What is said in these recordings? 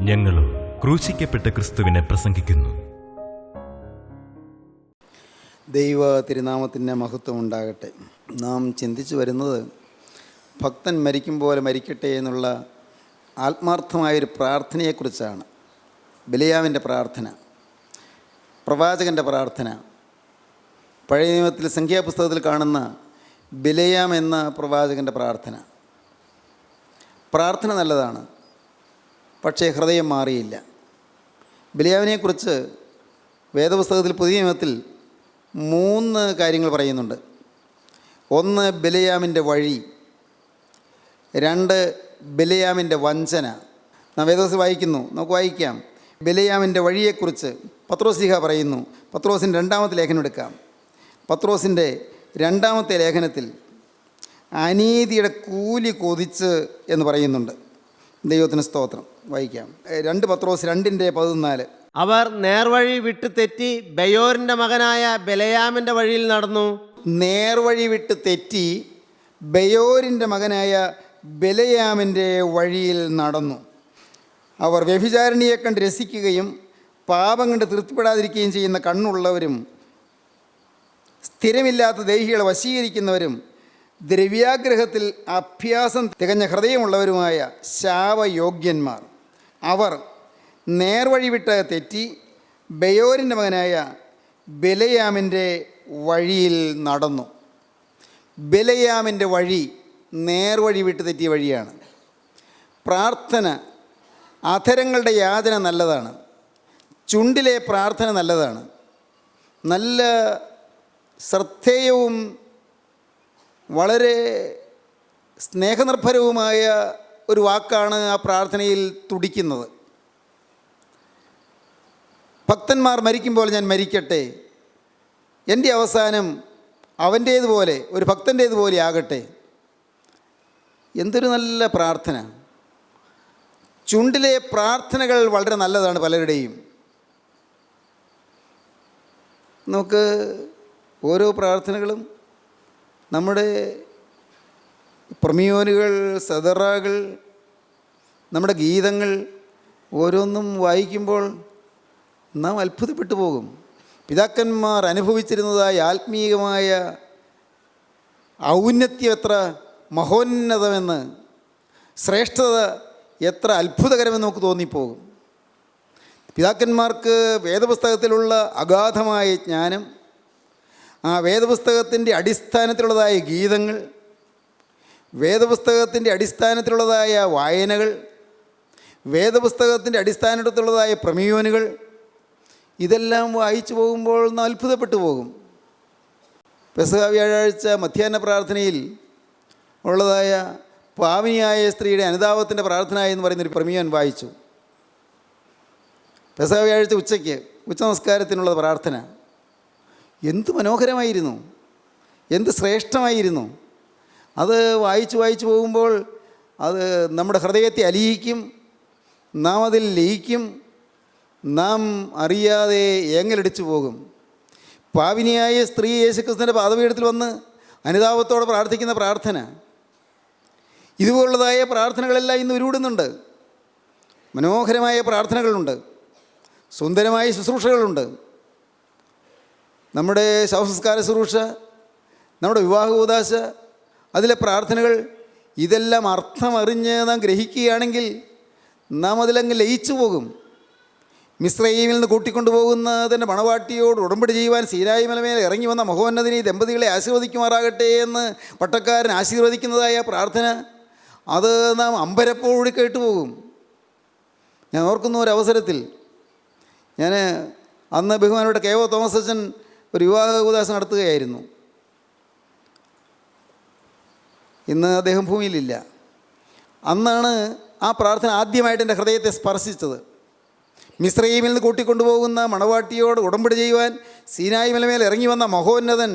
ഞങ്ങളും ക്രൂശിക്കപ്പെട്ട ക്രിസ്തുവിനെ പ്രസംഗിക്കുന്നു. ദൈവ തിരുനാമത്തിൻ്റെ മഹത്വം ഉണ്ടാകട്ടെ. നാം ചിന്തിച്ചു വരുന്നത് ഭക്തൻ മരിക്കും പോലെ മരിക്കട്ടെ എന്നുള്ള ആത്മാർത്ഥമായൊരു പ്രാർത്ഥനയെക്കുറിച്ചാണ്. ബിലയാമിൻ്റെ പ്രാർത്ഥന, പ്രവാചകൻ്റെ പ്രാർത്ഥന, പഴയ നിയമത്തിൽ സംഖ്യാപുസ്തകത്തിൽ കാണുന്ന ബിലയാം എന്ന പ്രവാചകൻ്റെ പ്രാർത്ഥന. പ്രാർത്ഥന നല്ലതാണ്, പക്ഷേ ഹൃദയം മാറിയില്ല. ബിലയാമിനെക്കുറിച്ച് വേദപുസ്തകത്തിൽ പുതിയ നിയമത്തിൽ 3 കാര്യങ്ങൾ പറയുന്നുണ്ട്. 1, ബിലയാമിൻ്റെ വഴി. 2, ബിലയാമിൻ്റെ വഞ്ചന. നാം വേദപുസ്തകം വായിക്കുന്നു, നമുക്ക് വായിക്കാം. ബിലയാമിൻ്റെ വഴിയെക്കുറിച്ച് പത്രോസ്ലീഹ പറയുന്നു. പത്രോസിൻ്റെ 2-ാമത്തെ ലേഖനം എടുക്കാം. പത്രോസിൻ്റെ 2-ാമത്തെ ലേഖനത്തിൽ അനീതിയുടെ കൂലി കൊതിച്ച് എന്ന് പറയുന്നുണ്ട്. ദൈവത്തിന് സ്തോത്രം. വായിക്കാം. 2 പത്രോസ് 2:14. അവർ നേർവഴി വിട്ട് തെറ്റി ബെയോരിൻ്റെ മകനായ ബിലയാമിൻ്റെ വഴിയിൽ നടന്നു. നേർവഴി വിട്ട് തെറ്റി ബെയോരിൻ്റെ മകനായ ബിലയാമിൻ്റെ വഴിയിൽ നടന്നു. അവർ വ്യഭിചാരിണിയെ കണ്ട് രസിക്കുകയും പാപം കണ്ട് തൃപ്തിപ്പെടാതിരിക്കുകയും ചെയ്യുന്ന കണ്ണുള്ളവരും സ്ഥിരമില്ലാത്ത ദേഹികളെ വശീകരിക്കുന്നവരും ദ്രവ്യാഗ്രഹത്തിൽ അഭ്യാസം തികഞ്ഞ ഹൃദയമുള്ളവരുമായ ശാപയോഗ്യന്മാർ. അവർ നേർവഴി വിട്ട് തെറ്റി ബെയോരിൻ്റെ മകനായ ബിലയാമിൻ്റെ വഴിയിൽ നടന്നു. ബിലയാമിൻ്റെ വഴി നേർവഴി വിട്ട് തെറ്റിയ വഴിയാണ്. പ്രാർത്ഥന, അധരങ്ങളുടെ യാചന നല്ലതാണ്, ചുണ്ടിലെ പ്രാർത്ഥന നല്ലതാണ്. നല്ല ശ്രദ്ധേയവും വളരെ സ്നേഹനിർഭരവുമായ ഒരു വാക്കാണ് ആ പ്രാർത്ഥനയിൽ തുടിക്കുന്നത്. ഭക്തന്മാർ മരിക്കുമ്പോൾ ഞാൻ മരിക്കട്ടെ, എൻ്റെ അവസാനം അവൻ്റേതുപോലെ, ഒരു ഭക്തൻ്റേതുപോലെ ആകട്ടെ. എന്തൊരു നല്ല പ്രാർത്ഥന! ചുണ്ടിലെ പ്രാർത്ഥനകൾ വളരെ നല്ലതാണ് പലരുടെയും. നമുക്ക് ഓരോ പ്രാർത്ഥനകളും നമ്മുടെ പ്രമിയോനുകൾ, സദറാകൾ, നമ്മുടെ ഗീതങ്ങൾ ഓരോന്നും വായിക്കുമ്പോൾ നാം അത്ഭുതപ്പെട്ടു പോകും. പിതാക്കന്മാർ അനുഭവിച്ചിരുന്നതായ ആത്മീയമായ ഔന്നത്യം എത്ര മഹോന്നതമെന്ന്, ശ്രേഷ്ഠത എത്ര അത്ഭുതകരമെന്ന് നമുക്ക് തോന്നിപ്പോകും. പിതാക്കന്മാർക്ക് വേദപുസ്തകത്തിലുള്ള അഗാധമായ ജ്ഞാനം, ആ വേദപുസ്തകത്തിൻ്റെ അടിസ്ഥാനത്തിലുള്ളതായ ഗീതങ്ങൾ, വേദപുസ്തകത്തിൻ്റെ അടിസ്ഥാനത്തിലുള്ളതായ വായനകൾ, വേദപുസ്തകത്തിൻ്റെ അടിസ്ഥാനത്തിലുള്ളതായ പ്രമേയോനുകൾ, ഇതെല്ലാം വായിച്ചു പോകുമ്പോൾ നാം അത്ഭുതപ്പെട്ടു പോകും. പെസഹ വ്യാഴാഴ്ച മധ്യാഹ്ന പ്രാർത്ഥനയിൽ ഉള്ളതായ പാവിനിയായ സ്ത്രീയുടെ അനുതാപത്തിൻ്റെ പ്രാർത്ഥന എന്ന് പറയുന്നൊരു പ്രമേയം വായിച്ചു. പെസഹ വ്യാഴാഴ്ച ഉച്ചയ്ക്ക് ഉച്ചനമസ്കാരത്തിനുള്ള പ്രാർത്ഥന എന്ത് മനോഹരമായിരുന്നു, എന്ത് ശ്രേഷ്ഠമായിരുന്നു. അത് വായിച്ചു പോകുമ്പോൾ അത് നമ്മുടെ ഹൃദയത്തെ അലിയിക്കും, നാം അതിൽ ലയിക്കും, നാം അറിയാതെ ഏങ്ങലടിച്ചു പോകും. പാവിനിയായ സ്ത്രീ യേശുക്രിസ്തുവിൻ്റെ പാദപീഠത്തിൽ വന്ന് അനുതാപത്തോടെ പ്രാർത്ഥിക്കുന്ന പ്രാർത്ഥന, ഇതുപോലുള്ളതായ പ്രാർത്ഥനകളെല്ലാം ഇന്ന് ഉരുവിടുന്നുണ്ട്. മനോഹരമായ പ്രാർത്ഥനകളുണ്ട്, സുന്ദരമായ ശുശ്രൂഷകളുണ്ട്. നമ്മുടെ ശവസംസ്കാര ശുശ്രൂഷ, നമ്മുടെ വിവാഹ കൂദാശ, അതിലെ പ്രാർത്ഥനകൾ, ഇതെല്ലാം അർത്ഥമറിഞ്ഞ് നാം ഗ്രഹിക്കുകയാണെങ്കിൽ നാം അതിലങ്ങ് ലയിച്ചു പോകും. മിസ്രയീമിൽ നിന്ന് കൂട്ടിക്കൊണ്ടുപോകുന്ന തൻ്റെ മണവാട്ടിയോട് ഉടമ്പടി ചെയ്യുവാൻ സീനായി മലമേൽ ഇറങ്ങി വന്ന മഹോന്നതനെ ദമ്പതികളെ ആശീർവദിക്കുമാറാകട്ടെ എന്ന് പട്ടക്കാരൻ ആശീർവദിക്കുന്നതായ പ്രാർത്ഥന, അത് നാം അമ്പരപ്പോഴുകൂടി കേട്ടുപോകും. ഞാൻ ഓർക്കുന്ന ഒരവസരത്തിൽ, ഞാൻ അന്ന് ബഹുമാനപ്പെട്ട കെ.ഒ. തോമസ് അച്ഛൻ ഒരു വിവാഹ കൂദാശ നടത്തുകയായിരുന്നു. ഇന്ന് അദ്ദേഹം ഭൂമിയിലില്ല. അന്നാണ് ആ പ്രാർത്ഥന ആദ്യമായിട്ട് എൻ്റെ ഹൃദയത്തെ സ്പർശിച്ചത്. മിസ്രയീമിൽ നിന്ന് കൂട്ടിക്കൊണ്ടുപോകുന്ന മണവാട്ടിയോട് ഉടമ്പടി ചെയ്യുവാൻ സീനായി മലമേൽ ഇറങ്ങി വന്ന മഹോന്നതൻ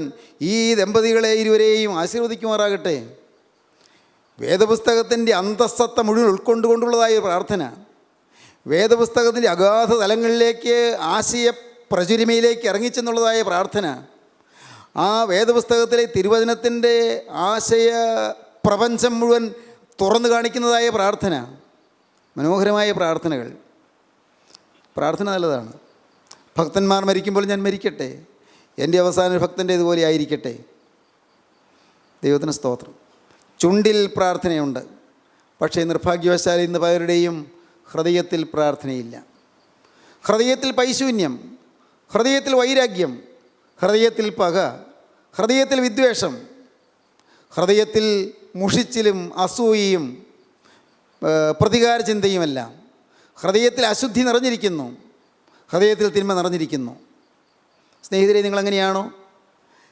ഈ ദമ്പതികളെ ഇരുവരെയും ആശീർവദിക്കുമാറാകട്ടെ. വേദപുസ്തകത്തിൻ്റെ അന്തസ്സത്ത മുഴുവൻ ഉൾക്കൊണ്ടുകൊണ്ടുള്ളതായ പ്രാർത്ഥന, വേദപുസ്തകത്തിൻ്റെ അഗാധ തലങ്ങളിലേക്ക്, ആശയ പ്രചുരിമയിലേക്ക് ഇറങ്ങിച്ചെന്നുള്ളതായ പ്രാർത്ഥന, ആ വേദപുസ്തകത്തിലെ തിരുവചനത്തിൻ്റെ ആശയ പ്രപഞ്ചം മുഴുവൻ തുറന്നു കാണിക്കുന്നതായ പ്രാർത്ഥന, മനോഹരമായ പ്രാർത്ഥനകൾ. പ്രാർത്ഥന നല്ലതാണ്. ഭക്തന്മാർ മരിക്കുമ്പോൾ ഞാൻ മരിക്കട്ടെ, എൻ്റെ അവസാന ഒരു ഭക്തൻ്റെ ഇതുപോലെ ആയിരിക്കട്ടെ. ദൈവത്തിന് സ്തോത്രം. ചുണ്ടിൽ പ്രാർത്ഥനയുണ്ട്, പക്ഷേ നിർഭാഗ്യവശാൽ ഇന്ന് പലരുടെയും ഹൃദയത്തിൽ പ്രാർത്ഥനയില്ല. ഹൃദയത്തിൽ പൈശൂന്യം, ഹൃദയത്തിൽ വൈരാഗ്യം, ഹൃദയത്തിൽ പക, ഹൃദയത്തിൽ വിദ്വേഷം, ഹൃദയത്തിൽ മുഷിച്ചിലും അസൂയയും പ്രതികാര ചിന്തയുമെല്ലാം. ഹൃദയത്തിൽ അശുദ്ധി നിറഞ്ഞിരിക്കുന്നു, ഹൃദയത്തിൽ തിന്മ നിറഞ്ഞിരിക്കുന്നു. സ്നേഹിതരെ, നിങ്ങളെങ്ങനെയാണോ?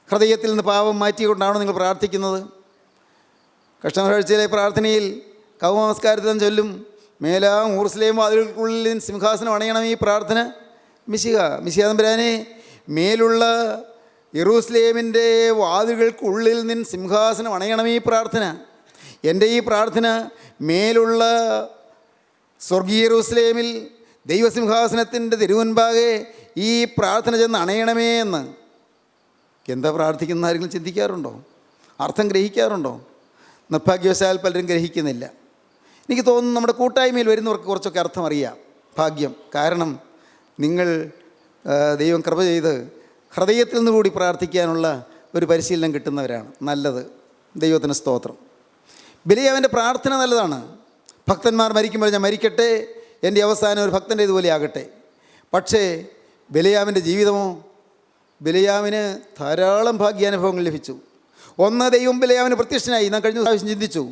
ഹൃദയത്തിൽ നിന്ന് പാപം മാറ്റിക്കൊണ്ടാണോ നിങ്ങൾ പ്രാർത്ഥിക്കുന്നത്? കഷ്ടകാഴ്ചയിലെ പ്രാർത്ഥനയിൽ കൗമനമസ്കാരത്തിൽ ചൊല്ലും, മേലാം ഊർസ്ലേം വാതിലുകൾക്കുള്ളിൽ സിംഹാസനം അണയണം. ഈ പ്രാർത്ഥന മിശിഹ തമ്പുരാനെ, മേലുള്ള യെരൂസലേമിൻ്റെ വാതിലുകൾക്കുള്ളിൽ നിന്ന് സിംഹാസനം അണയണം. ഈ പ്രാർത്ഥന, എൻ്റെ ഈ പ്രാർത്ഥന മേലുള്ള സ്വർഗീയ യെരൂസലേമിൽ ദൈവസിംഹാസനത്തിൻ്റെ തിരുമുൻപാകെ ഈ പ്രാർത്ഥന ചെന്ന് അണയണമേ എന്ന്. എന്താ പ്രാർത്ഥിക്കുന്ന ആരെങ്കിലും ചിന്തിക്കാറുണ്ടോ? അർത്ഥം ഗ്രഹിക്കാറുണ്ടോ? നിർഭാഗ്യവശാൽ പലരും ഗ്രഹിക്കുന്നില്ല. എനിക്ക് തോന്നുന്നു നമ്മുടെ കൂട്ടായ്മയിൽ വരുന്നവർക്ക് കുറച്ചൊക്കെ അർത്ഥം അറിയാം. ഭാഗ്യം. കാരണം നിങ്ങൾ ദൈവം കൃപ ചെയ്ത് ഹൃദയത്തിൽ നിന്ന് കൂടി പ്രാർത്ഥിക്കാനുള്ള ഒരു പരിശീലനം കിട്ടുന്നവരാണ്. നല്ലത്. ദൈവത്തിന് സ്തോത്രം. ബിലിയാമിൻ്റെ പ്രാർത്ഥന നല്ലതാണ്. ഭക്തന്മാർ മരിക്കുമ്പോൾ ഞാൻ മരിക്കട്ടെ, എൻ്റെ അവസാനം ഒരു ഭക്തൻ്റെ ഇതുപോലെ ആകട്ടെ. പക്ഷേ ബിലിയാമിൻ്റെ ജീവിതമോ? ബിലിയാമിന് ധാരാളം ഭാഗ്യാനുഭവങ്ങൾ ലഭിച്ചു. ഒന്ന്, ദൈവം ബിലിയാമിന് പ്രത്യക്ഷനായി. നാം കഴിഞ്ഞ പ്രാവശ്യം ചിന്തിച്ചു.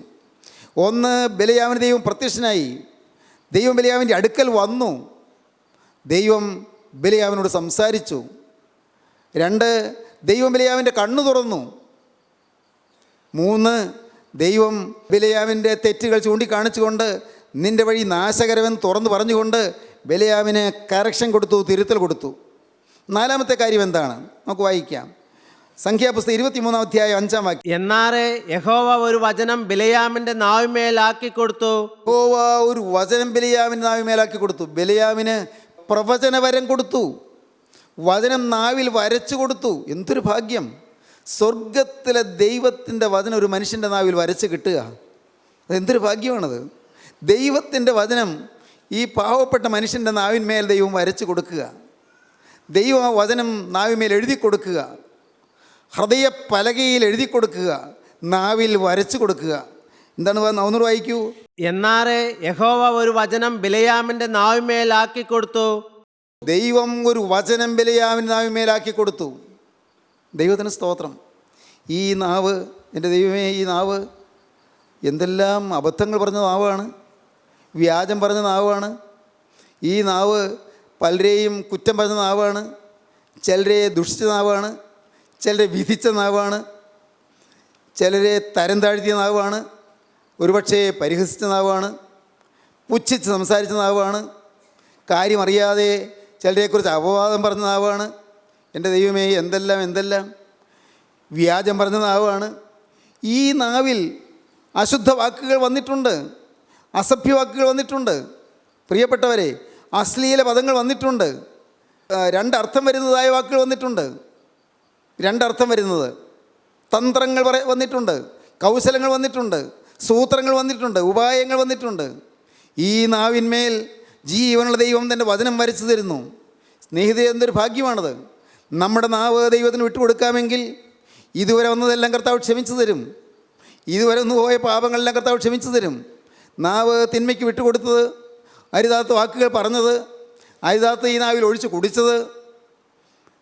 ഒന്ന്, ബിലിയാമിന് ദൈവം പ്രത്യക്ഷനായി. ദൈവം ബിലിയാമിൻ്റെ അടുക്കൽ വന്നു. ദൈവം ബിലിയാമിനോട് സംസാരിച്ചു. രണ്ട്, ദൈവം ബിലിയാമിൻ്റെ കണ്ണു തുറന്നു. മൂന്ന്, ദൈവം ബിലിയാമിൻ്റെ തെറ്റുകൾ ചൂണ്ടിക്കാണിച്ചുകൊണ്ട് നിൻ്റെ വഴി നാശകരമെന്ന് തുറന്നു പറഞ്ഞുകൊണ്ട് ബിലിയാമിന് കറക്ഷൻ കൊടുത്തു, തിരുത്തൽ കൊടുത്തു. നാലാമത്തെ കാര്യം എന്താണ്? നമുക്ക് വായിക്കാം. സംഖ്യാപുസ്തകം 23-ാം അധ്യായം 5-ാം വാക്യം. എന്നാറെ യഹോവ ഒരു വചനം ബിലയാമിന്റെ നാവിന്മേലാക്കി കൊടുത്തു. യഹോവ ഒരു വചനം ബിലിയാമിൻ്റെ നാവിന്മേലാക്കി കൊടുത്തു. ബിലിയാമിന് പ്രവചനവരം കൊടുത്തു. വചനം നാവിൽ വരച്ചു കൊടുത്തു. എന്തൊരു ഭാഗ്യം! സ്വർഗത്തിലെ ദൈവത്തിൻ്റെ വചനം ഒരു മനുഷ്യൻ്റെ നാവിൽ വരച്ച് കിട്ടുക, അതെന്തൊരു ഭാഗ്യമാണത്. ദൈവത്തിൻ്റെ വചനം ഈ പാവപ്പെട്ട മനുഷ്യൻ്റെ നാവിന്മേൽ ദൈവം വരച്ച് കൊടുക്കുക. ദൈവം ആ വചനം നാവിന്മേൽ എഴുതി കൊടുക്കുക, ഹൃദയ പലകയിൽ എഴുതി കൊടുക്കുക, നാവിൽ വരച്ച് കൊടുക്കുക. എന്താണ് ഒന്നുകൂടെ വായിക്കൂ. എന്നാറെ യഹോവ ഒരു വചനം ബിലയാമിന്റെ നാവിന്മേലാക്കി കൊടുത്തു. ദൈവം ഒരു വചനം ബിലയാമിൻ്റെ നാവിന്മേലാക്കി കൊടുത്തു. ദൈവത്തിന് സ്തോത്രം. ഈ നാവ്, എൻ്റെ ദൈവമേ, ഈ നാവ് എന്തെല്ലാം അബദ്ധങ്ങൾ പറഞ്ഞ നാവാണ്, വ്യാജം പറഞ്ഞ നാവാണ്. ഈ നാവ് പലരെയും കുറ്റം പറഞ്ഞ നാവാണ്, ചിലരെ ദുഷിച്ച നാവാണ്, ചിലരെ വിധിച്ച നാവാണ്, ചിലരെ തരം താഴ്ത്തിയ നാവാണ്, ഒരുപക്ഷെ പരിഹസിച്ച നാവാണ്, പുച്ഛിച്ച് സംസാരിച്ച നാവാണ്, കാര്യമറിയാതെ ചിലരെക്കുറിച്ച് അപവാദം പറഞ്ഞ നാവാണ്. എൻ്റെ ദൈവമേ, എന്തെല്ലാം വ്യാജം പറഞ്ഞ നാവാണ്. ഈ നാവിൽ അശുദ്ധ വാക്കുകൾ വന്നിട്ടുണ്ട്, അസഭ്യവാക്കുകൾ വന്നിട്ടുണ്ട്. പ്രിയപ്പെട്ടവരെ, അശ്ലീല പദങ്ങൾ വന്നിട്ടുണ്ട്. രണ്ടർത്ഥം വരുന്നതായ വാക്കുകൾ വന്നിട്ടുണ്ട്. രണ്ടർത്ഥം വരുന്നത് തന്ത്രങ്ങൾ വന്നിട്ടുണ്ട്, കൗശലങ്ങൾ വന്നിട്ടുണ്ട്, സൂത്രങ്ങൾ വന്നിട്ടുണ്ട്, ഉപായങ്ങൾ വന്നിട്ടുണ്ട്. ഈ നാവിന്മേൽ ജീവനുള്ള ദൈവം തൻ്റെ വചനം വരച്ചു തരുന്നു. സ്നേഹിതരെ, എന്തൊരു ഭാഗ്യമാണത്. നമ്മുടെ നാവ് ദൈവത്തിന് വിട്ടുകൊടുക്കാമെങ്കിൽ ഇതുവരെ വന്നതെല്ലാം കർത്താവ് ക്ഷമിച്ചു തരും. ഇതുവരെ ഒന്ന് പോയ പാപങ്ങളെല്ലാം കർത്താവ് ക്ഷമിച്ചു തരും. നാവ് തിന്മയ്ക്ക് വിട്ടുകൊടുത്തത്, അരുതാത്ത വാക്കുകൾ പറഞ്ഞത്, അരുതാത്ത ഈ നാവിൽ ഒഴിച്ച് കുടിച്ചത്,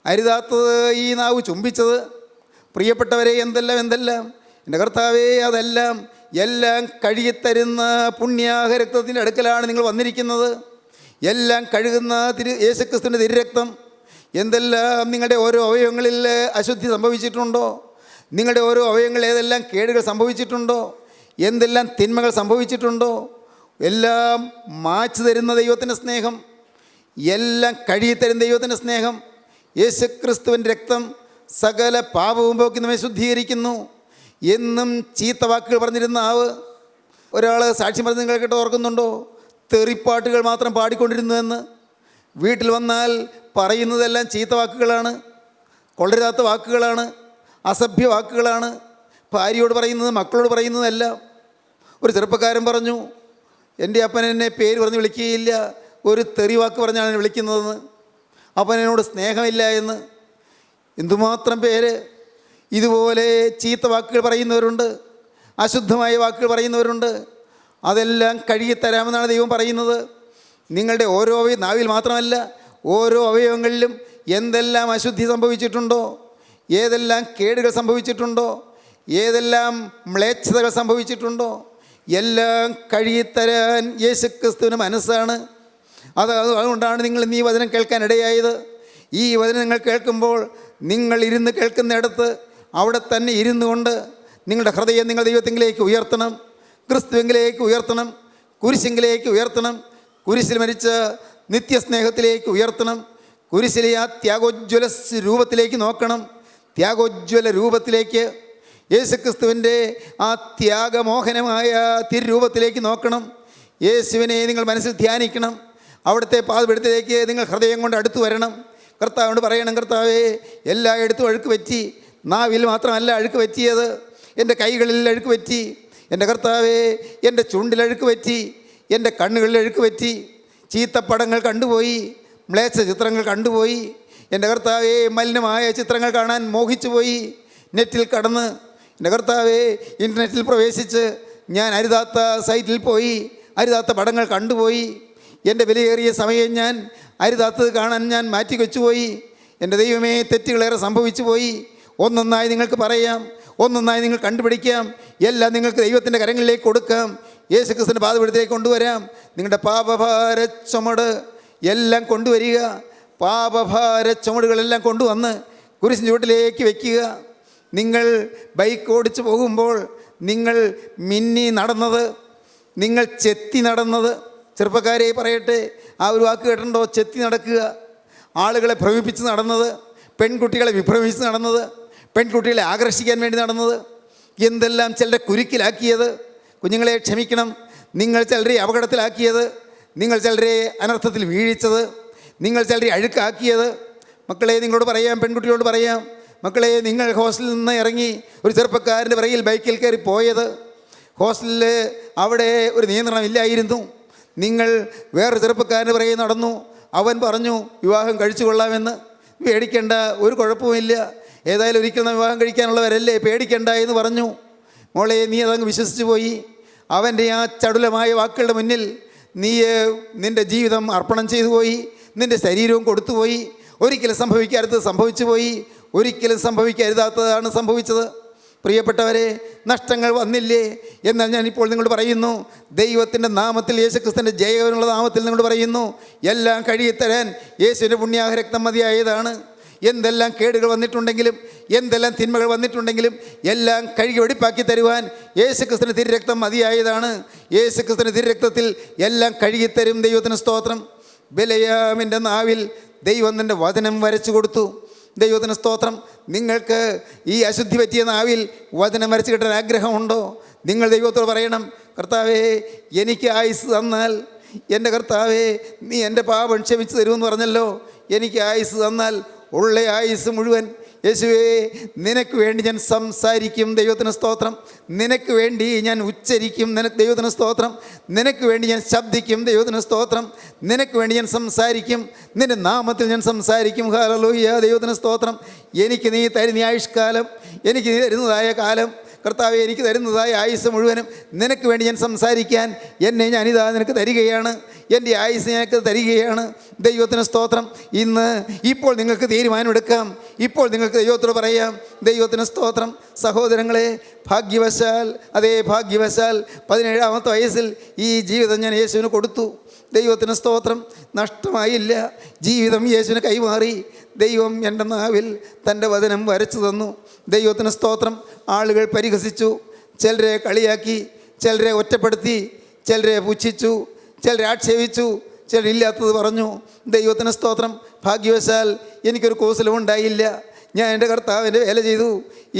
അരുതാത്തത് ഈ നാവ് ചുംബിച്ചത്, പ്രിയപ്പെട്ടവരെ, എന്തെല്ലാം എൻ്റെ കർത്താവേ, എല്ലാം കഴുകിത്തരുന്ന പുണ്യാഹ രക്തത്തിൻ്റെ അടുക്കലാണ് നിങ്ങൾ വന്നിരിക്കുന്നത്. എല്ലാം കഴുകുന്ന യേശുക്രിസ്തുവിൻ്റെ തിരുരക്തം. എന്തെല്ലാം നിങ്ങളുടെ ഓരോ അവയവങ്ങളിൽ അശുദ്ധി സംഭവിച്ചിട്ടുണ്ടോ, നിങ്ങളുടെ ഓരോ അവയവങ്ങളിൽ ഏതെല്ലാം കേടുകൾ സംഭവിച്ചിട്ടുണ്ടോ, എന്തെല്ലാം തിന്മകൾ സംഭവിച്ചിട്ടുണ്ടോ, എല്ലാം മായ്ച്ചു തരുന്ന ദൈവത്തിൻ്റെ സ്നേഹം, എല്ലാം കഴുകിത്തരുന്ന ദൈവത്തിൻ്റെ സ്നേഹം. യേശുക്രിസ്തുവിൻ്റെ രക്തം സകല പാപവും പോക്കി നമ്മെ ശുദ്ധീകരിക്കുന്നു. എന്നും ചീത്ത വാക്കുകൾ പറഞ്ഞിരുന്ന ആവ്, ഒരാൾ സാക്ഷ്യം പറഞ്ഞ് നിങ്ങൾ കേട്ട് ഓർക്കുന്നുണ്ടോ? തെറിപ്പാട്ടുകൾ മാത്രം പാടിക്കൊണ്ടിരുന്നുവെന്ന്. വീട്ടിൽ വന്നാൽ പറയുന്നതെല്ലാം ചീത്ത വാക്കുകളാണ്, കൊള്ളരുതാത്ത വാക്കുകളാണ്, അസഭ്യ വാക്കുകളാണ്. ഭാര്യയോട് പറയുന്നത്, മക്കളോട് പറയുന്നതെല്ലാം. ഒരു ചെറുപ്പക്കാരൻ പറഞ്ഞു, എൻ്റെ അപ്പൻ എന്നെ പേര് പറഞ്ഞ് വിളിക്കുകയില്ല, ഒരു തെറിവാക്ക് പറഞ്ഞാണ് എന്നെ വിളിക്കുന്നതെന്ന്, അവൻ എന്നോട് സ്നേഹമില്ല എന്ന്. എന്തുമാത്രം പേര് ഇതുപോലെ ചീത്ത വാക്കുകൾ പറയുന്നവരുണ്ട്, അശുദ്ധമായ വാക്കുകൾ പറയുന്നവരുണ്ട്. അതെല്ലാം കഴുകിത്തരാമെന്നാണ് ദൈവം പറയുന്നത്. നിങ്ങളുടെ ഓരോ നാവിൽ മാത്രമല്ല, ഓരോ അവയവങ്ങളിലും എന്തെല്ലാം അശുദ്ധി സംഭവിച്ചിട്ടുണ്ടോ, ഏതെല്ലാം കേടുകൾ സംഭവിച്ചിട്ടുണ്ടോ, ഏതെല്ലാം മ്ലേച്ഛതകൾ സംഭവിച്ചിട്ടുണ്ടോ, എല്ലാം കഴുകിത്തരാൻ യേശുക്രിസ്തുവിന് മനസ്സാണ്. അതുകൊണ്ടാണ് നിങ്ങൾ ഇന്ന് ഈ വചനം കേൾക്കാൻ ഇടയായത്. ഈ വചനം നിങ്ങൾ കേൾക്കുമ്പോൾ നിങ്ങൾ ഇരുന്ന് കേൾക്കുന്നിടത്ത് അവിടെ തന്നെ ഇരുന്നു കൊണ്ട് നിങ്ങളുടെ ഹൃദയം നിങ്ങൾ ദൈവത്തിങ്കിലേക്ക് ഉയർത്തണം, ക്രിസ്തുവിലേക്ക് ഉയർത്തണം, കുരിശിങ്കിലേക്ക് ഉയർത്തണം, കുരിശിൽ മരിച്ച നിത്യസ്നേഹത്തിലേക്ക് ഉയർത്തണം, കുരിശിലെ ആ ത്യാഗോജ്വല രൂപത്തിലേക്ക് നോക്കണം. ത്യാഗോജ്വല രൂപത്തിലേക്ക്, യേശുക്രിസ്തുവിൻ്റെ ആ ത്യാഗമോഹനമായ തിരുരൂപത്തിലേക്ക് നോക്കണം. യേശുവിനെ നിങ്ങൾ മനസ്സിൽ ധ്യാനിക്കണം. അവിടുത്തെ പാദപീഠത്തിലേക്ക് നിങ്ങൾ ഹൃദയം കൊണ്ട് അടുത്തു വരണം. കർത്താവിനോട് പറയണം, കർത്താവേ, എല്ലായിടത്തും അഴുക്ക് പറ്റി, നാവിൽ മാത്രമല്ല അഴുക്ക് പറ്റിയത്, എൻ്റെ കൈകളിൽ അഴുക്ക് പറ്റി, എൻ്റെ കർത്താവേ, എൻ്റെ ചുണ്ടിൽ അഴുക്ക് പറ്റി, എൻ്റെ കണ്ണുകളിൽ അഴുക്ക് പറ്റി, ചീത്തപ്പടങ്ങൾ കണ്ടുപോയി, മ്ലേച്ഛ ചിത്രങ്ങൾ കണ്ടുപോയി, എൻ്റെ കർത്താവേ, മലിനമായ ചിത്രങ്ങൾ കാണാൻ മോഹിച്ചു പോയി, നെറ്റിൽ കടന്ന്, എൻ്റെ കർത്താവേ, ഇൻ്റർനെറ്റിൽ പ്രവേശിച്ച് ഞാൻ അരുതാത്ത സൈറ്റിൽ പോയി അരുതാത്ത പടങ്ങൾ കണ്ടുപോയി, എൻ്റെ വിലയേറിയ സമയം ഞാൻ അരുതാത്തത് കാണാൻ ഞാൻ മാറ്റി വെച്ചുപോയി. എൻ്റെ ദൈവമേ, തെറ്റുകളേറെ സംഭവിച്ചു പോയി. ഒന്നൊന്നായി നിങ്ങൾക്ക് പറയാം, ഒന്നൊന്നായി നിങ്ങൾ കണ്ടുപിടിക്കാം, എല്ലാം നിങ്ങൾക്ക് ദൈവത്തിൻ്റെ കരങ്ങളിലേക്ക് കൊടുക്കാം, യേശുക്രിസ്തുവിൻ്റെ പാദപീഠത്തിലേക്ക് കൊണ്ടുവരാം. നിങ്ങളുടെ പാപഭാര ചുമട് എല്ലാം കൊണ്ടുവരിക, പാപഭാര ചുമടുകളെല്ലാം കൊണ്ടുവന്ന് കുരിശിൻ ചുവട്ടിലേക്ക് വയ്ക്കുക. നിങ്ങൾ ബൈക്ക് ഓടിച്ച് പോകുമ്പോൾ നിങ്ങൾ മിന്നി നടന്നത്, നിങ്ങൾ ചെത്തി നടന്നത്, ചെറുപ്പക്കാരെ പറയട്ടെ, ആ ഒരു വാക്ക് കേട്ടിട്ടുണ്ടോ? ചെത്തി നടക്കുക, ആളുകളെ ഭ്രമിപ്പിച്ച് നടന്നത്, പെൺകുട്ടികളെ വിഭ്രമിച്ച് നടന്നത്, പെൺകുട്ടികളെ ആകർഷിക്കാൻ വേണ്ടി നടന്നത്, എന്തെല്ലാം ചിലരെ കുരുക്കിലാക്കിയത്. കുഞ്ഞുങ്ങളെ ക്ഷമിക്കണം, നിങ്ങൾ ചിലരെ അപകടത്തിലാക്കിയത്, നിങ്ങൾ ചിലരെ അനർത്ഥത്തിൽ വീഴിച്ചത്, നിങ്ങൾ ചിലരെ അഴുക്കാക്കിയത്. മക്കളെ, നിങ്ങളോട് പറയാം, പെൺകുട്ടികളോട് പറയാം, മക്കളെ, നിങ്ങൾ ഹോസ്റ്റലിൽ നിന്ന് ഇറങ്ങി ഒരു ചെറുപ്പക്കാരൻ്റെ പിറകിൽ ബൈക്കിൽ കയറി പോയത്, ഹോസ്റ്റലിൽ അവിടെ ഒരു നിയന്ത്രണമില്ലായിരുന്നു. നിങ്ങൾ വേറൊരു ചെറുപ്പക്കാരൻ്റെ പിറകിൽ നടന്നു, അവൻ പറഞ്ഞു വിവാഹം കഴിച്ചു കൊള്ളാമെന്ന്. പേടിക്കേണ്ട, ഒരു കുഴപ്പവുമില്ല, ഏതായാലും ഒരിക്കലും വിവാഹം കഴിക്കാനുള്ളവരല്ലേ, പേടിക്കേണ്ട എന്ന് പറഞ്ഞു. മോളെ, നീ അതങ്ങ് വിശ്വസിച്ച് പോയി. അവൻ്റെ ആ ചടുലമായ വാക്കുകളുടെ മുന്നിൽ നീ നിൻ്റെ ജീവിതം അർപ്പണം ചെയ്തു പോയി, നിൻ്റെ ശരീരവും കൊടുത്തുപോയി. ഒരിക്കലും സംഭവിക്കാത്തത് സംഭവിച്ചു പോയി, ഒരിക്കലും സംഭവിക്കരുതാത്തതാണ് സംഭവിച്ചത്. പ്രിയപ്പെട്ടവരെ, നഷ്ടങ്ങൾ വന്നില്ലേ? എന്നാൽ ഞാനിപ്പോൾ നിങ്ങളോട് പറയുന്നു, ദൈവത്തിൻ്റെ നാമത്തിൽ, യേശുക്രിസ്തുവിൻ്റെ ജയമുള്ള നാമത്തിൽ നിങ്ങളോട് പറയുന്നു, എല്ലാം കഴുകിത്തരാൻ യേശുവിൻ്റെ പുണ്യാഹരക്തം മതിയായതാണ്. എന്തെല്ലാം കേടുകൾ വന്നിട്ടുണ്ടെങ്കിലും, എന്തെല്ലാം തിന്മകൾ വന്നിട്ടുണ്ടെങ്കിലും എല്ലാം കഴുകി വെടിപ്പാക്കി തരുവാൻ യേശുക്രിസ്തുവിൻ്റെ തിരുരക്തം മതിയായതാണ്. യേശുക്രിസ്തുവിൻ്റെ തിരുരക്തത്തിൽ എല്ലാം കഴുകിത്തരും. ദൈവത്തിന് സ്തോത്രം. ബിലെയാമിൻ്റെ നാവിൽ ദൈവം തൻ്റെ വചനം വരച്ചു കൊടുത്തു. ദൈവത്തിന് സ്തോത്രം. നിങ്ങൾക്ക് ഈ അശുദ്ധി പറ്റിയ നാവിൽ വചനം വരച്ച് കിട്ടാൻ ആഗ്രഹമുണ്ടോ? നിങ്ങൾ ദൈവത്തോട് പറയണം, കർത്താവേ, എനിക്ക് ആയുസ് തന്നാൽ, എൻ്റെ കർത്താവേ, നീ എൻ്റെ പാപം ക്ഷമിച്ച് തരുമെന്ന് പറഞ്ഞല്ലോ, എനിക്ക് ആയുസ് തന്നാൽ ഉള്ള ആയുസ് മുഴുവൻ യേശുവേ നിനക്ക് വേണ്ടി ഞാൻ സംസാരിക്കും. ദൈവത്തിന് സ്തോത്രം. നിനക്ക് വേണ്ടി ഞാൻ ഉച്ചരിക്കും. ദൈവത്തിന് സ്തോത്രം. നിനക്ക് വേണ്ടി ഞാൻ ശബ്ദിക്കും. ദൈവത്തിന് സ്തോത്രം. നിനക്ക് വേണ്ടി ഞാൻ സംസാരിക്കും. നിൻ്റെ നാമത്തിൽ ഞാൻ സംസാരിക്കും. ഹല്ലേലൂയ. ദൈവത്തിന് സ്തോത്രം. എനിക്ക് നീ തരുന്ന ആയുഷ്കാലം, എനിക്ക് നീ തരുന്നതായ കാലം, കർത്താവെ, എനിക്ക് തരുന്നതായ ആയുസ് മുഴുവനും നിനക്ക് വേണ്ടി ഞാൻ സംസാരിക്കാൻ എന്നെ ഞാനിതാ നിനക്ക് തരികയാണ്. എൻ്റെ ആയുസ് ഞങ്ങൾക്ക് തരികയാണ്. ദൈവത്തിന് സ്തോത്രം. ഇപ്പോൾ നിങ്ങൾക്ക് തീരുമാനമെടുക്കാം. ഇപ്പോൾ നിങ്ങൾക്ക് ദൈവത്തോട് പറയാം. ദൈവത്തിന് സ്തോത്രം. സഹോദരങ്ങളെ, ഭാഗ്യവശാൽ, അതേ ഭാഗ്യവശാൽ 17-ാമത്തെ വയസ്സിൽ ഈ ജീവിതം ഞാൻ യേശുവിന് കൊടുത്തു. ദൈവത്തിന് സ്തോത്രം. നഷ്ടമായില്ല. ജീവിതം യേശുവിന് കൈമാറി. ദൈവം എൻ്റെ നാവിൽ തൻ്റെ വചനം വരച്ചു തന്നു. ദൈവത്തിന് സ്തോത്രം. ആളുകൾ പരിഹസിച്ചു, ചിലരെ കളിയാക്കി, ചിലരെ ഒറ്റപ്പെടുത്തി, ചിലരെ പുച്ഛിച്ചു, ചിലരെ ആക്ഷേപിച്ചു, ചിലരില്ലാത്തത് പറഞ്ഞു. ദൈവത്തിന് സ്തോത്രം. ഭാഗ്യവശാൽ എനിക്കൊരു കോസലും ഉണ്ടായില്ല. ഞാൻ എൻ്റെ കർത്താവിൻ്റെ വേല ചെയ്തു.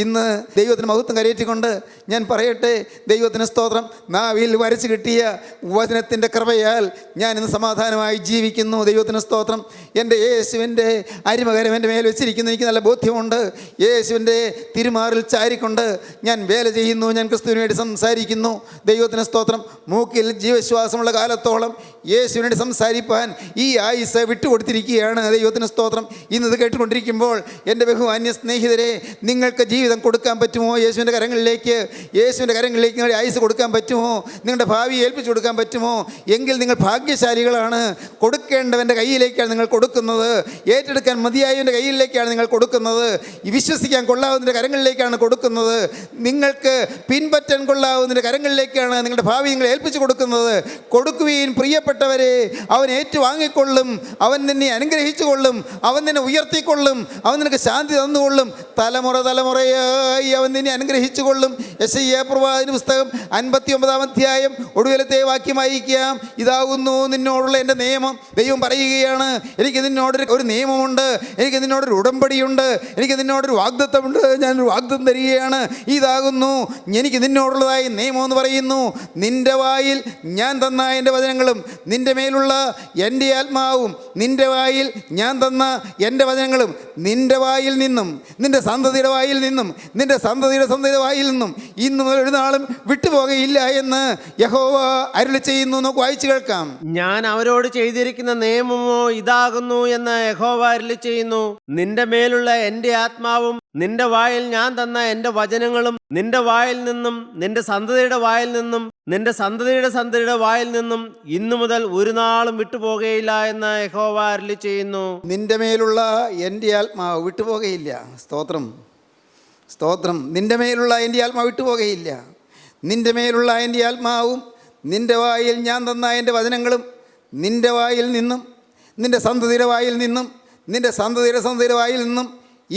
ഇന്ന് ദൈവത്തിന് മഹത്വം കരയേറ്റിക്കൊണ്ട് ഞാൻ പറയട്ടെ, ദൈവത്തിന് സ്തോത്രം. നാവിൽ വരച്ച് കിട്ടിയ വചനത്തിൻ്റെ കൃപയാൽ ഞാൻ ഇന്ന് സമാധാനമായി ജീവിക്കുന്നു. ദൈവത്തിന് സ്തോത്രം. എൻ്റെ യേശുവിൻ്റെ അരിമകരം എൻ്റെ മേൽ വെച്ചിരിക്കുന്നു. എനിക്ക് നല്ല ബോധ്യമുണ്ട്. യേശുവിൻ്റെ തിരുമാറിൽ ചാരിക്കൊണ്ട് ഞാൻ വേല ചെയ്യുന്നു. ഞാൻ ക്രിസ്തുവിന് വേണ്ടി സംസാരിക്കുന്നു. ദൈവത്തിന് സ്തോത്രം. മൂക്കിൽ ജീവശ്വാസമുള്ള കാലത്തോളം യേശുവിന് വേണ്ടി സംസാരിപ്പാൻ ഈ ആയുസ് വിട്ടുകൊടുത്തിരിക്കുകയാണ്. ദൈവത്തിന് സ്തോത്രം. ഇന്നത് കേട്ടുകൊണ്ടിരിക്കുമ്പോൾ എൻ്റെ ബഹുമാന്യ സ്നേഹിതരെ, നിങ്ങൾക്ക് ജീവിതം കൊടുക്കാൻ പറ്റുമോ? യേശുവിൻ്റെ കരങ്ങളിലേക്ക് നിങ്ങളുടെ ആയുസ് കൊടുക്കാൻ പറ്റുമോ? നിങ്ങളുടെ ഭാവി ഏൽപ്പിച്ചു കൊടുക്കാൻ പറ്റുമോ? എങ്കിൽ നിങ്ങൾ ഭാഗ്യശാലികളാണ്. കൊടുക്കേണ്ടവൻ്റെ കയ്യിലേക്കാണ് നിങ്ങൾ കൊടുക്കുന്നത്. ഏറ്റെടുക്കാൻ മതിയായവൻ്റെ കയ്യിലേക്കാണ് നിങ്ങൾ കൊടുക്കുന്നത്. വിശ്വസിക്കാൻ കൊള്ളാവുന്നതിൻ്റെ കരങ്ങളിലേക്കാണ് കൊടുക്കുന്നത്. നിങ്ങൾക്ക് പിൻപറ്റാൻ കൊള്ളാവുന്നതിൻ്റെ കരങ്ങളിലേക്കാണ് നിങ്ങളുടെ ഭാവി നിങ്ങൾ ഏൽപ്പിച്ചു കൊടുക്കുന്നത്. കൊടുക്കുവീൻ പ്രിയപ്പെട്ടവരെ, അവൻ ഏറ്റുവാങ്ങിക്കൊള്ളും. അവൻ നിന്നെ അനുഗ്രഹിച്ചു കൊള്ളും. അവൻ നിന്നെ ഉയർത്തിക്കൊള്ളും. അവൻ നിനക്ക് ശാന്തി തന്നുകൊള്ളും. തലമുറയായി അവൻ നിന്നെ അനുഗ്രഹിച്ചു കൊള്ളും. യെശയ്യാ പ്രവാചകന്റെ പുസ്തകം 59-ാം അധ്യായം ഒടുവിലത്തെ വാക്യം വായിക്കാം. ഇതാകുന്നു നിന്നോടുള്ള എൻ്റെ നിയമം. ദൈവം പറയുകയാണ്, എനിക്ക് നിന്നോട് ഒരു നിയമമുണ്ട്, എനിക്ക് നിന്നോടൊരു ഉടമ്പടിയുണ്ട്, എനിക്ക് നിന്നോടൊരു വാഗ്ദത്തമുണ്ട്. ഞാനൊരു വാഗ്ദത്തം തരികയാണ്. ഇതാകുന്നു എനിക്ക് നിന്നോടുള്ളതായി നിയമം എന്ന് പറയുന്നു. നിൻ്റെ വായിൽ ഞാൻ തന്ന എൻ്റെ വചനങ്ങളും നിൻ്റെ മേലുള്ള എൻ്റെ ആത്മാവും, നിൻ്റെ വായിൽ ഞാൻ തന്ന എൻ്റെ വചനങ്ങളും നിൻ്റെ വായിൽ നിന്നും നിൻ്റെ സന്തതിയുടെ വായിൽ നിന്നും നിൻ്റെ സന്തതിയുടെ വായിൽ നിന്നും ഇന്നു മുതൽ ഒരു നാളും വിട്ടുപോകയില്ല എന്ന് യഹോവ അരുളി ചെയ്യുന്നു. നമുക്ക് വായിച്ചു കേൾക്കാം. ഞാൻ അവരോട് ചെയ്തിരിക്കുന്ന നിയമമോ ഇതാകുന്നു എന്ന് യഹോവ അരുളി ചെയ്യുന്നു. നിന്റെ മേലുള്ള എൻ്റെ ആത്മാവും നിന്റെ വായിൽ ഞാൻ തന്ന എൻ്റെ വചനങ്ങളും നിന്റെ വായിൽ നിന്നും നിന്റെ സന്തതിയുടെ വായിൽ നിന്നും നിന്റെ സന്തതിയുടെ വായിൽ നിന്നും ഇന്നു മുതൽ ഒരു നാളും വിട്ടുപോകുകയില്ല എന്ന് യഹോവ അരുളി ചെയ്യുന്നു. നിന്റെ മേലുള്ള എൻ്റെ ആത്മാവ് വിട്ടുപോകുകയില്ല. സ്തോത്രം, സ്തോത്രം. നിന്റെ മേലുള്ള എൻ്റെ ആത്മാവ് വിട്ടുപോകുകയില്ല. നിന്റെ മേലുള്ള എൻ്റെ ആത്മാവും നിന്റെ വായിൽ ഞാൻ തന്ന എൻ്റെ വചനങ്ങളും നിന്റെ വായിൽ നിന്നും നിന്റെ സന്തതിയുടെ വായിൽ നിന്നും നിന്റെ സന്തതിയുടെ വായിൽ നിന്നും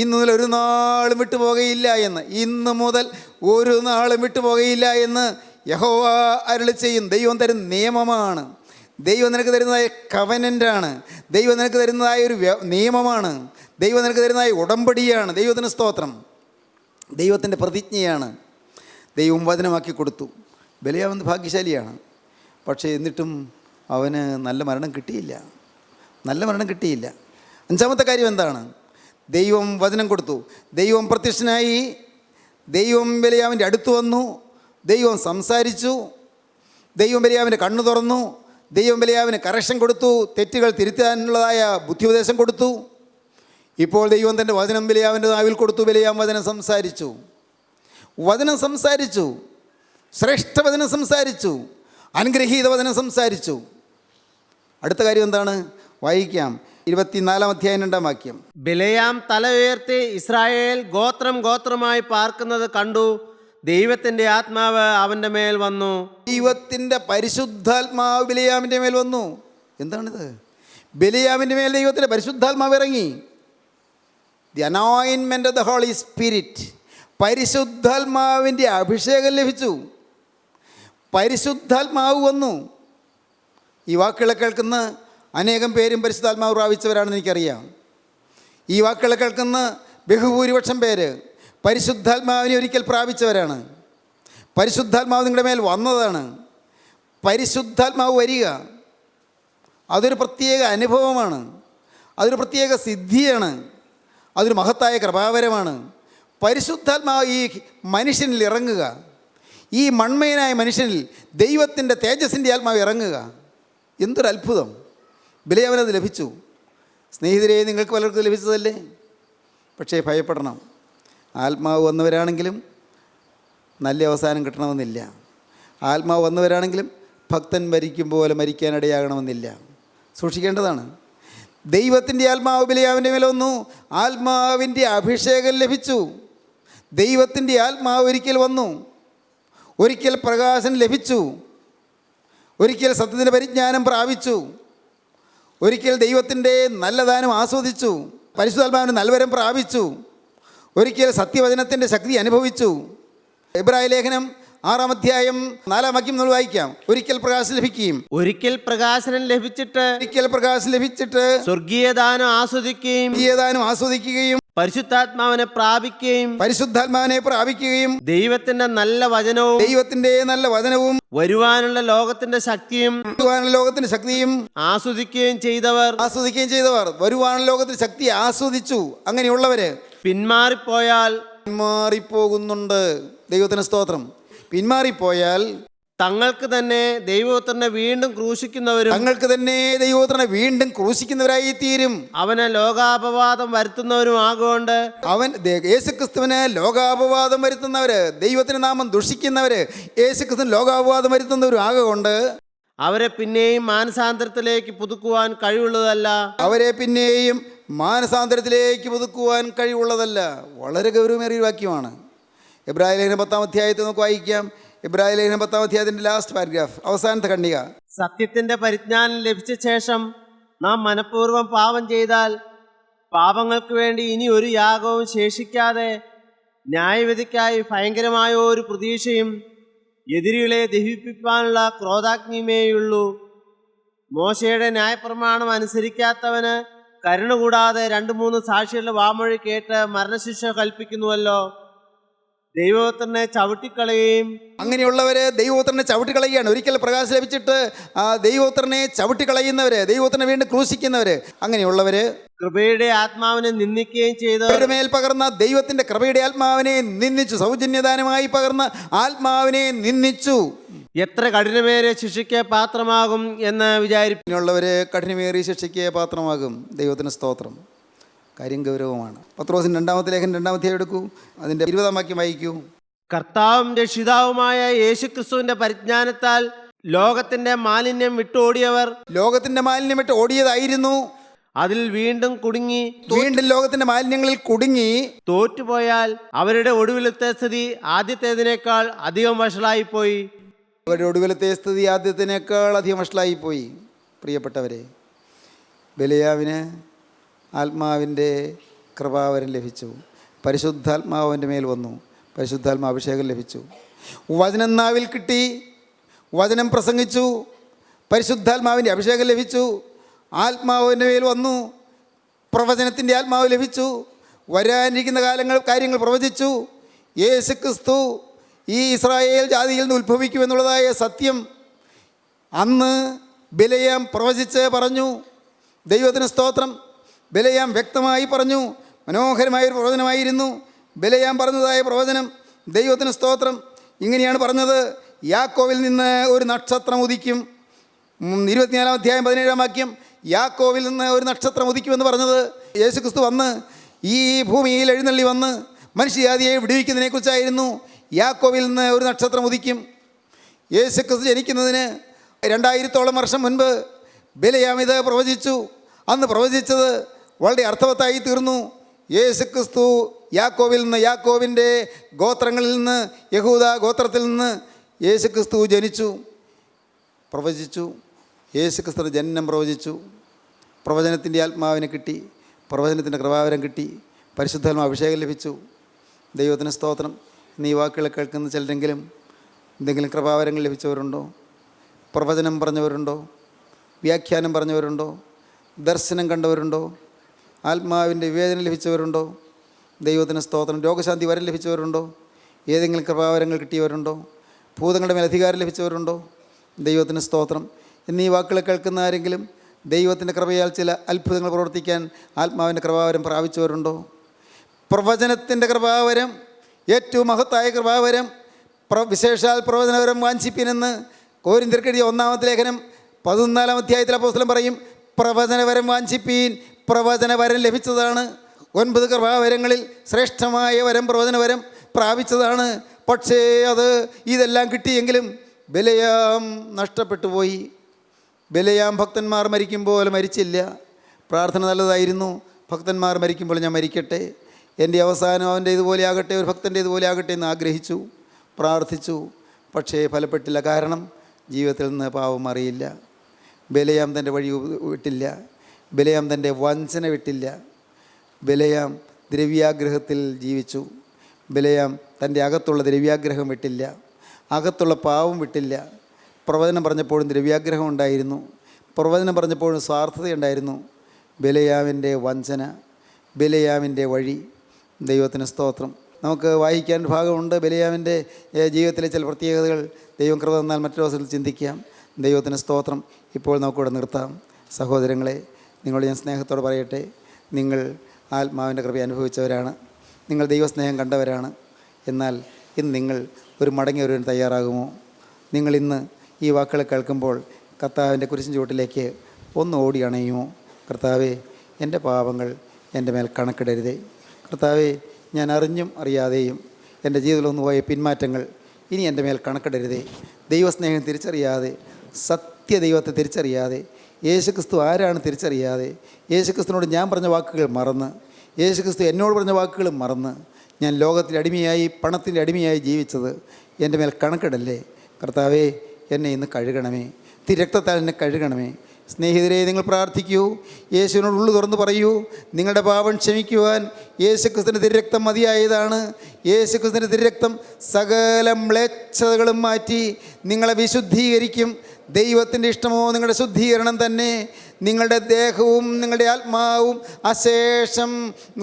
ഇന്നു മുതൽ ഒരു നാളും വിട്ടുപോകുകയില്ല എന്ന്, ഇന്നു മുതൽ ഒരു നാളും വിട്ടുപോകുകയില്ല എന്ന് യഹോവ അരുളി ചെയ്യും. ദൈവം തരുന്ന നിയമമാണ്. ദൈവം നിനക്ക് തരുന്നതായ കവനൻ്റാണ്. ദൈവം നിനക്ക് തരുന്നതായ ഒരു നിയമമാണ്. ദൈവം നിനക്ക് തരുന്നതായ ഉടമ്പടിയാണ്. ദൈവത്തിന് സ്തോത്രം. ദൈവത്തിൻ്റെ പ്രതിജ്ഞയാണ്. ദൈവം വചനമാക്കി കൊടുത്തു. ബലിയാവൻ ഭാഗ്യശാലിയാണ്. പക്ഷേ എന്നിട്ടും അവന് നല്ല മരണം കിട്ടിയില്ല. നല്ല മരണം കിട്ടിയില്ല. അഞ്ചാമത്തെ കാര്യം എന്താണ്? ദൈവം വചനം കൊടുത്തു. ദൈവം പ്രത്യക്ഷനായി. ദൈവം ബലിയാവിൻ്റെ അടുത്ത് വന്നു. ദൈവം സംസാരിച്ചു. ദൈവം ബലിയാവിൻ്റെ കണ്ണു തുറന്നു. ദൈവം ബലിയാവിന് കറക്ഷൻ കൊടുത്തു. തെറ്റുകൾ തിരുത്താനുള്ളതായ ബുദ്ധിയുപദേശം കൊടുത്തു. ഇപ്പോൾ ദൈവം തൻ്റെ വചനം ബലിയാവിൻ്റെ നാവിൽ കൊടുത്തു. ബലിയാം വചനം സംസാരിച്ചു. വചനം സംസാരിച്ചു. ശ്രേഷ്ഠ വചനം സംസാരിച്ചു. അനുഗ്രഹീത വചനം സംസാരിച്ചു. അടുത്ത കാര്യം എന്താണ്? വായിക്കാം. 24-ാം അധ്യായം 2-ാം വാക്യം. ബിലെയാം തല ഉയർത്തി ഇസ്രായേൽ ഗോത്രമായി പാർക്കുന്നത് കണ്ടു. ദൈവത്തിൻ്റെ ആത്മാവ് അവൻ്റെ മേൽ വന്നു. ദൈവത്തിൻ്റെ പരിശുദ്ധാത്മാവ് ബിലെയാമിൻ്റെ മേൽ വന്നു. എന്താണിത്? ബിലെയാമിൻ്റെ മേൽ ദൈവത്തിൻ്റെ പരിശുദ്ധാത്മാവ് ഇറങ്ങി. The anointment of the Holy Spirit. പരിശുദ്ധാത്മാവിൻ്റെ അഭിഷേകം ലഭിച്ചു. പരിശുദ്ധാത്മാവ് വന്നു. ഈ വാക്കുകളെ കേൾക്കുന്ന അനേകം പേരും പരിശുദ്ധാത്മാവ് പ്രാപിച്ചവരാണെന്ന് എനിക്കറിയാം. ഈ വാക്കുകളെ കേൾക്കുന്ന ബഹുഭൂരിപക്ഷം പേര് പരിശുദ്ധാത്മാവിനെ ഒരിക്കൽ പ്രാപിച്ചവരാണ്. പരിശുദ്ധാത്മാവ് നിങ്ങളുടെ മേൽ വന്നതാണ്. പരിശുദ്ധാത്മാവ് വരിക അതൊരു പ്രത്യേക അനുഭവമാണ്. അതൊരു പ്രത്യേക സിദ്ധിയാണ്. അതൊരു മഹത്തായ കൃപാവരമാണ്. പരിശുദ്ധാത്മാവ് ഈ മനുഷ്യനിൽ ഇറങ്ങുക. ഈ മൺമയനായ മനുഷ്യനിൽ ദൈവത്തിൻ്റെ തേജസ്സിൻ്റെ ആത്മാവ് ഇറങ്ങുക. എന്തൊരു അത്ഭുതം! ബിലെയാമിനത് ലഭിച്ചു. സ്നേഹിതരെ, നിങ്ങൾക്ക് പലർക്കും ലഭിച്ചതല്ലേ? പക്ഷേ ഭയപ്പെടണം. ആത്മാവ് വന്നവരാണെങ്കിലും നല്ല അവസാനം കിട്ടണമെന്നില്ല. ആത്മാവ് വന്നവരാണെങ്കിലും ഭക്തൻ മരിക്കും പോലെ മരിക്കാനിടയാകണമെന്നില്ല. സൂക്ഷിക്കേണ്ടതാണ്. ദൈവത്തിൻ്റെ ആത്മാവ് ബിലെയാമിൻ്റെ മേലെ വന്നു. ആത്മാവിൻ്റെ അഭിഷേകം ലഭിച്ചു. ദൈവത്തിൻ്റെ ആത്മാവ് ഒരിക്കൽ വന്നു. ഒരിക്കൽ പ്രകാശം ലഭിച്ചു. ഒരിക്കൽ സത്യത്തിൻ്റെ പരിജ്ഞാനം പ്രാപിച്ചു. ഒരിക്കൽ ദൈവത്തിൻ്റെ നല്ല ദാനം ആസ്വദിച്ചു. പരിശുദ്ധാത്മാവിന് നൽവരം പ്രാപിച്ചു. ഒരിക്കൽ സത്യവചനത്തിൻ്റെ ശക്തി അനുഭവിച്ചു. എബ്രായ ലേഖനം 6-ാം അധ്യായം 4-ാം വാക്യം നമ്മൾ വായിക്കാം. ഒരിക്കൽ പ്രകാശം ലഭിക്കുകയും ഒരിക്കൽ പ്രകാശനം ലഭിച്ചിട്ട് സ്വർഗീയദാനം ആസ്വദിക്കുകയും പരിശുദ്ധാത്മാവിനെ പ്രാപിക്കുകയും പരിശുദ്ധാത്മാവിനെ പ്രാപിക്കുകയും ദൈവത്തിന്റെ നല്ല വചനവും ദൈവത്തിൻ്റെ നല്ല വചനവും വരുവാനുള്ള ലോകത്തിന്റെ ശക്തിയും വരുവാനുള്ള ലോകത്തിന്റെ ശക്തിയും ആസ്വദിക്കുകയും ചെയ്തവർ ആസ്വദിക്കുകയും ചെയ്തവർ, വരുവാനുള്ള ലോകത്തിന്റെ ശക്തി ആസ്വദിച്ചു അങ്ങനെയുള്ളവര് പിന്മാറിപ്പോയാൽ പിന്മാറിപ്പോകുന്നുണ്ട്. ദൈവത്തിന് സ്തോത്രം. പിന്മാറിപ്പോയാൽ തങ്ങൾക്ക് തന്നെ ദൈവപുത്രനെ വീണ്ടും ക്രൂശിക്കുന്നവരും തങ്ങൾക്ക് തന്നെ ദൈവപുത്രനെ വീണ്ടും ക്രൂശിക്കുന്നവരായി തീരും. അവനെ ലോകാപവാദം വരുത്തുന്നവരും ആകൊണ്ട് അവൻ യേശുക്രിസ്തുവിന് ലോകാപവാദം വരുത്തുന്നവര്, ദൈവത്തിന് നാമം ദുഷിക്കുന്നവര്, യേശുക്രിസ്തുവിന് ലോകാപവാദം വരുത്തുന്നവരും ആകൊണ്ട് അവരെ പിന്നെയും മാനസാന്തരത്തിലേക്ക് പുതുക്കുവാൻ കഴിവുള്ളതല്ല. അവരെ പിന്നെയും മാനസാന്തരത്തിലേക്ക് പുതുക്കുവാൻ കഴിവുള്ളതല്ല. വളരെ ഗൗരവമേറിയ വാക്യമാണ്. എബ്രായ ലേഖനം 10-ാം അധ്യായത്തിൽ നമുക്ക് വായിക്കാം. എബ്രായ ലേഖനം 10-ാം അധ്യായത്തിൻ്റെ ലാസ്റ്റ് പാരഗ്രാഫ്, അവസാനത്തെ ഖണ്ഡിക. സത്യത്തിന്റെ പരിജ്ഞാനം ലഭിച്ച ശേഷം നാം മനഃപൂർവ്വം പാപം ചെയ്താൽ പാപങ്ങൾക്ക് വേണ്ടി ഇനി ഒരു യാഗവും ശേഷിക്കാതെ ന്യായവിധിക്കായി ഭയങ്കരമായ ഒരു പ്രതീക്ഷയും എതിരികളെ ദഹിപ്പിക്കാനുള്ള ക്രോധാഗ്നിയുമേയുള്ളൂ. മോശയുടെ ന്യായപ്രമാണം അനുസരിക്കാത്തവന് കരുണ കൂടാതെ 2-3 സാക്ഷികളുടെ വാമൊഴി കേട്ട് മരണശിക്ഷ കൽപ്പിക്കുന്നുവല്ലോ. ദൈവപുത്രനെ ചവിട്ടിക്കളയുകയും അങ്ങനെയുള്ളവര് ദൈവപുത്രനെ ചവിട്ടിക്കളയുകയാണ്. ഒരിക്കൽ പ്രകാശം ലഭിച്ചിട്ട് ആ ദൈവപുത്രനെ ചവിട്ടിക്കളയുന്നവര്, ദൈവപുത്രനെ വീണ്ടും ക്രൂശിക്കുന്നവര്, അങ്ങനെയുള്ളവര് കൃപയുടെ ആത്മാവിനെ നിന്ദിക്കുകയും ചെയ്തു. അവരുടെ മേൽ പകർന്ന ദൈവത്തിന്റെ കൃപയുടെ ആത്മാവിനെ നിന്ദിച്ചു. സൗജന്യദാനമായി പകർന്ന ആത്മാവിനെ നിന്ദിച്ചു. എത്ര കഠിനമേറിയ ശിക്ഷയ്ക്ക് പാത്രമാകും എന്ന് ഇങ്ങനെയുള്ളവര് കഠിനമേറിയ ശിക്ഷയ്ക്ക് പാത്രമാകും. ദൈവത്തിന് സ്തോത്രം. കാര്യം ഗൗരവമാണ്. പത്രോസിന്റെ 2-ാമത്തെ ലേഖനം 2-ാം അധ്യായം എടുക്കൂ, അതിന്റെ 20-ാം വാക്യം വായിക്കൂ. കർത്താവും രക്ഷിതാവുമായ യേശുക്രിസ്തുവിന്റെ പരിജ്ഞാനത്താൽ ലോകത്തിന്റെ മാലിന്യം വിട്ടോടിയവർ ലോകത്തിന്റെ മാലിന്യം വിട്ട് ഓടിയതായിരുന്നു, അതിൽ വീണ്ടും കുടുങ്ങി വീണ്ടും ലോകത്തിന്റെ മാലിന്യങ്ങളിൽ കുടുങ്ങി തോറ്റുപോയാൽ അവരുടെ ഒടുവിലത്തെ സ്ഥിതി ആദ്യത്തേതിനേക്കാൾ അധികം വഷളായിപ്പോയി. അവരുടെ ഒടുവിലത്തെ സ്ഥിതി ആദ്യത്തിനേക്കാൾ അധികം വഷളായിപ്പോയി. പ്രിയപ്പെട്ടവരെ, ബെലയാവിന് ആത്മാവിൻ്റെ കൃപാവരം ലഭിച്ചു. പരിശുദ്ധാത്മാവിൻ്റെ മേൽ വന്നു. പരിശുദ്ധാത്മാ അഭിഷേകം ലഭിച്ചു. വചനം നാവിൽ കിട്ടി. വചനം പ്രസംഗിച്ചു. പരിശുദ്ധാത്മാവിൻ്റെ അഭിഷേകം ലഭിച്ചു. ആത്മാവിൻ്റെ മേൽ വന്നു. പ്രവചനത്തിൻ്റെ ആത്മാവ് ലഭിച്ചു. വരാനിരിക്കുന്ന കാര്യങ്ങൾ പ്രവചിച്ചു. യേശുക്രിസ്തു ഈ ഇസ്രായേൽ ജാതിയിൽ നിന്ന് ഉത്ഭവിക്കുമെന്നുള്ളതായ സത്യം അന്ന് ബിലയാം പ്രവചിച്ച് പറഞ്ഞു. ദൈവത്തിന് സ്തോത്രം. ബിലയാം വ്യക്തമായി പറഞ്ഞു. മനോഹരമായൊരു പ്രവചനമായിരുന്നു ബിലയാം പറഞ്ഞതായ പ്രവചനം. ദൈവത്തിന് സ്തോത്രം. ഇങ്ങനെയാണ് പറഞ്ഞത്: യാക്കോവിൽ നിന്ന് ഒരു നക്ഷത്രം ഉദിക്കും. 24-ാം അധ്യായം 17-ാം വാക്യം. യാക്കോവിൽ നിന്ന് ഒരു നക്ഷത്രം ഉദിക്കുമെന്ന് പറഞ്ഞത് യേശുക്രിസ്തു വന്ന് ഈ ഭൂമിയിൽ എഴുന്നള്ളി വന്ന് മനുഷ്യജാതിയെ വിടുവിക്കുന്നതിനെക്കുറിച്ചായിരുന്നു. യാക്കോവിൽ നിന്ന് ഒരു നക്ഷത്രം ഉദിക്കും. യേശുക്രിസ്തു ജനിക്കുന്നതിന് 2000-ഓളം വർഷം മുൻപ് ബിലയാം ഇത് പ്രവചിച്ചു. അന്ന് പ്രവചിച്ചത് വളരെ അർത്ഥവത്തായി തീർന്നു. യേശുക്രിസ്തു യാക്കോവിൽ നിന്ന്, യാക്കോവിൻ്റെ ഗോത്രങ്ങളിൽ നിന്ന്, യഹൂദ ഗോത്രത്തിൽ നിന്ന് യേശുക്രിസ്തു ജനിച്ചു. പ്രവചിച്ചു. യേശുക്രിസ്തുവിൻ്റെ ജനനം പ്രവചിച്ചു. പ്രവചനത്തിൻ്റെ ആത്മാവിനെ കിട്ടി. പ്രവചനത്തിൻ്റെ കൃപാവരം കിട്ടി. പരിശുദ്ധാത്മാ അഭിഷേകം ലഭിച്ചു. ദൈവത്തിന് സ്തോത്രം. ഇന്ന് ഈ വാക്കുകൾ കേൾക്കുന്ന ചിലരെങ്കിലും എന്തെങ്കിലും കൃപാവരങ്ങൾ ലഭിച്ചവരുണ്ടോ? പ്രവചനം പറഞ്ഞവരുണ്ടോ? വ്യാഖ്യാനം പറഞ്ഞവരുണ്ടോ? ദർശനം കണ്ടവരുണ്ടോ? ആത്മാവിൻ്റെ വിവേചനം ലഭിച്ചവരുണ്ടോ? ദൈവത്തിന് സ്തോത്രം. രോഗശാന്തി വരം ലഭിച്ചവരുണ്ടോ? ഏതെങ്കിലും കൃപാവരങ്ങൾ കിട്ടിയവരുണ്ടോ? ഭൂതങ്ങളുടെ മേൽ അധികാരം ലഭിച്ചവരുണ്ടോ? ദൈവത്തിന് സ്തോത്രം. എന്നീ വാക്കുകൾ കേൾക്കുന്ന ആരെങ്കിലും ദൈവത്തിൻ്റെ കൃപയാൽ ചില അത്ഭുതങ്ങൾ പ്രവർത്തിക്കാൻ ആത്മാവിൻ്റെ കൃപാവരം പ്രാപിച്ചവരുണ്ടോ? പ്രവചനത്തിൻ്റെ കൃപാവരം, ഏറ്റവും മഹത്തായ കൃപാവരം, വിശേഷാൽ പ്രവചനവരം വാഞ്ചിപ്പിനെന്ന് കൊരിന്ത്യർക്ക് എഴുതിയ 1-ാമത്തെ ലേഖനം 14-ാം അധ്യായത്തിൽ അപ്പോസ്തലൻ പറയും. പ്രവചനവരം വാഞ്ചിപ്പീൻ. പ്രവചനവരം ലഭിച്ചതാണ്. 9 കൃപാവരങ്ങളിൽ ശ്രേഷ്ഠമായ വരം പ്രവചനവരം പ്രാപിച്ചതാണ്. പക്ഷേ ഇതെല്ലാം കിട്ടിയെങ്കിലും ബിലയാം നഷ്ടപ്പെട്ടു പോയി. ബിലയാം ഭക്തന്മാർ മരിക്കുമ്പോൾ മരിച്ചില്ല. പ്രാർത്ഥന നല്ലതായിരുന്നു. ഭക്തന്മാർ മരിക്കുമ്പോൾ ഞാൻ മരിക്കട്ടെ, എൻ്റെ അവസാനം അവൻ്റെ ഇതുപോലെ ആകട്ടെ, ഒരു ഭക്തൻ്റെ ഇതുപോലെ ആകട്ടെ എന്ന് ആഗ്രഹിച്ചു, പ്രാർത്ഥിച്ചു. പക്ഷേ ഫലപ്പെട്ടില്ല. കാരണം ജീവിതത്തിൽ നിന്ന് പാവം അറിയില്ല. ബിലയാം തൻ്റെ വഴി വിട്ടില്ല. ബിലയാം തൻ്റെ വഞ്ചന വിട്ടില്ല. ബിലയാം ദ്രവ്യാഗ്രഹത്തിൽ ജീവിച്ചു. ബിലയാം തൻ്റെ അകത്തുള്ള ദ്രവ്യാഗ്രഹം വിട്ടില്ല. അകത്തുള്ള പാവം വിട്ടില്ല. പ്രവചനം പറഞ്ഞപ്പോഴും ദ്രവ്യാഗ്രഹം ഉണ്ടായിരുന്നു. പ്രവചനം പറഞ്ഞപ്പോഴും സ്വാർത്ഥതയുണ്ടായിരുന്നു. ബിലയാമിൻ്റെ വഞ്ചന, ബെലയാമിൻ്റെ വഴി. ദൈവത്തിന് സ്തോത്രം. നമുക്ക് വായിക്കാൻ ഭാഗമുണ്ട് ബെലയാമിൻ്റെ ജീവിതത്തിലെ ചില പ്രത്യേകതകൾ. ദൈവം കൃപ തന്നാൽ മറ്റൊരു അവസരത്തിൽ ചിന്തിക്കാം. ദൈവത്തിന് സ്തോത്രം. ഇപ്പോൾ നമുക്കിവിടെ നിർത്താം. സഹോദരങ്ങളെ, നിങ്ങളോട് ഞാൻ സ്നേഹത്തോടെ പറയട്ടെ, നിങ്ങൾ ആത്മാവിൻ്റെ കൃപ അനുഭവിച്ചവരാണ്, നിങ്ങൾ ദൈവസ്നേഹം കണ്ടവരാണ്. എന്നാൽ ഇന്ന് നിങ്ങൾ ഒരു മടങ്ങി വരുവാൻ തയ്യാറാകുമോ? നിങ്ങൾ ഇന്ന് ഈ വാക്കുകൾ കേൾക്കുമ്പോൾ കർത്താവിൻ്റെ കുരിശിൻ ചുവട്ടിലേക്ക് ഒന്ന് ഓടി അണയുമോ? കർത്താവേ, എൻ്റെ പാപങ്ങൾ എൻ്റെ മേൽ കണക്കിടരുതേ. കർത്താവേ, ഞാൻ അറിഞ്ഞും അറിയാതെയും എൻ്റെ ജീവിതത്തിൽ ഒന്ന് പോയ പിന്മാറ്റങ്ങൾ ഇനി എൻ്റെ മേൽ കണക്കിടരുതേ. ദൈവസ്നേഹം തിരിച്ചറിയാതെ, സത്യദൈവത്തെ തിരിച്ചറിയാതെ, യേശുക്രിസ്തു ആരാണ് തിരിച്ചറിയാതെ, യേശുക്രിസ്തുവിനോട് ഞാൻ പറഞ്ഞ വാക്കുകൾ മറന്ന്, യേശുക്രിസ്തു എന്നോട് പറഞ്ഞ വാക്കുകൾ മറന്ന് ഞാൻ ലോകത്തിൻ്റെ അടിമയായി, പണത്തിൻ്റെ അടിമയായി ജീവിച്ചത് എൻ്റെ മേൽ കണക്കിടല്ലേ. കർത്താവേ, എന്നെ ഇന്ന് കഴുകണമേ, തിരക്തത്താൽ എന്നെ കഴുകണമേ. സ്നേഹിതരെ, നിങ്ങൾ പ്രാർത്ഥിക്കൂ, യേശുവിനോട് ഉള്ളു തുറന്ന് പറയൂ. നിങ്ങളുടെ പാപം ക്ഷമിക്കുവാൻ യേശുക്രിസ്തുവിൻ്റെ തിരുരക്തം മതിയായതാണ്. യേശുക്രിസ്തുവിൻ്റെ തിരുരക്തം സകല മ്ലേച്ഛതകളും മാറ്റി നിങ്ങളെ വിശുദ്ധീകരിക്കും. ദൈവത്തിൻ്റെ ഇഷ്ടമോ നിങ്ങളുടെ ശുദ്ധീകരണം തന്നെ. നിങ്ങളുടെ ദേഹവും നിങ്ങളുടെ ആത്മാവും അശേഷം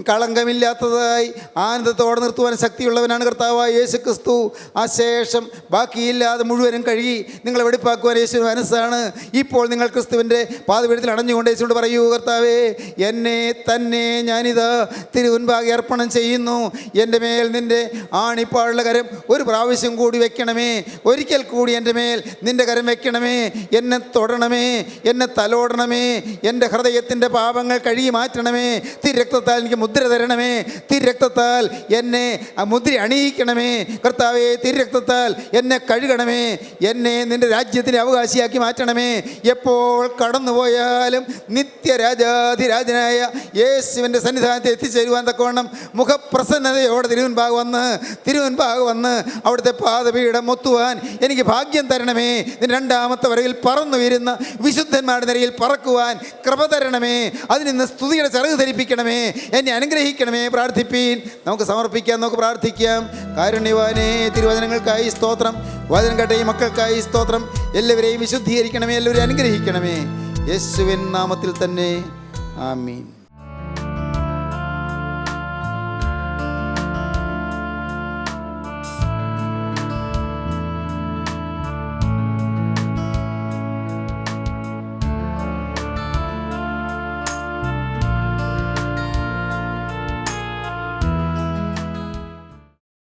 കളങ്കമില്ലാത്തതായി ആനന്ദത്തോടെ നിർത്തുവാൻ ശക്തിയുള്ളവനാണ് കർത്താവായ യേശുക്രിസ്തു. അശേഷം ബാക്കിയില്ലാതെ മുഴുവനും കഴുകി നിങ്ങളെ വെടിപ്പാക്കുവാൻ യേശുവിന് മനസ്സാണ്. ഇപ്പോൾ നിങ്ങൾ ക്രിസ്തുവിൻ്റെ പാദപീഠത്തിൽ അടഞ്ഞുകൊണ്ട് യേശുവിനോട് പറയൂ, കർത്താവേ, എന്നെ തന്നെ ഞാനിതാ തിരുമുൻപാകെ അർപ്പണം ചെയ്യുന്നു. എൻ്റെ മേൽ നിൻ്റെ ആണിപ്പാടുള്ള കരം ഒരു പ്രാവശ്യം കൂടി വെക്കണമേ. ഒരിക്കൽ കൂടി എൻ്റെ മേൽ നിൻ്റെ കരം വെക്കണമേ. എന്നെ തൊടണമേ, എന്നെ തലോടണമേ. എൻ്റെ ഹൃദയത്തിൻ്റെ പാപങ്ങൾ കഴുകി മാറ്റണമേ. തിരുരക്തത്താൽ എനിക്ക് മുദ്ര തരണമേ. തിരുരക്തത്താൽ എന്നെ മുദ്ര അണിയിക്കണമേ. കർത്താവേ, തിരുരക്തത്താൽ എന്നെ കഴുകണമേ. എന്നെ നിൻ്റെ രാജ്യത്തിൻ്റെ അവകാശിയാക്കി മാറ്റണമേ. എപ്പോൾ കടന്നുപോയാലും നിത്യരാജാധിരാജനായ യേശുവിൻ്റെ സന്നിധാനത്തിൽ എത്തിച്ചേരുവാൻ തക്കവണ്ണം മുഖപ്രസന്നതയോടെ തിരുവൻപാകെ വന്ന് അവിടുത്തെ പാദപീഠം ഒത്തുവാൻ എനിക്ക് ഭാഗ്യം തരണമേ. നിന്റെ രണ്ടാമത്തെ വരയിൽ പറന്നു വരുന്ന വിശുദ്ധന്മാരുടെ നിരയിൽ പറക്കുവാൻ കൃപ തരണമേ. അതിൽ നിന്ന് സ്തുതിയുടെ ചിറക് ധരിപ്പിക്കണമേ. എന്നെ അനുഗ്രഹിക്കണമേ. പ്രാർത്ഥിപ്പീൻ. നമുക്ക് സമർപ്പിക്കാം, നമുക്ക് പ്രാർത്ഥിക്കാം. കാരുണ്യവാനേ, തിരുവചനങ്ങൾക്കായി സ്തോത്രം. വചനം കേട്ട ഈ മക്കൾക്കായി സ്തോത്രം. എല്ലാവരെയും വിശുദ്ധീകരിക്കണമേ, എല്ലാവരെയും അനുഗ്രഹിക്കണമേ. യേശുവിൻ നാമത്തിൽ തന്നെ. ആമീൻ.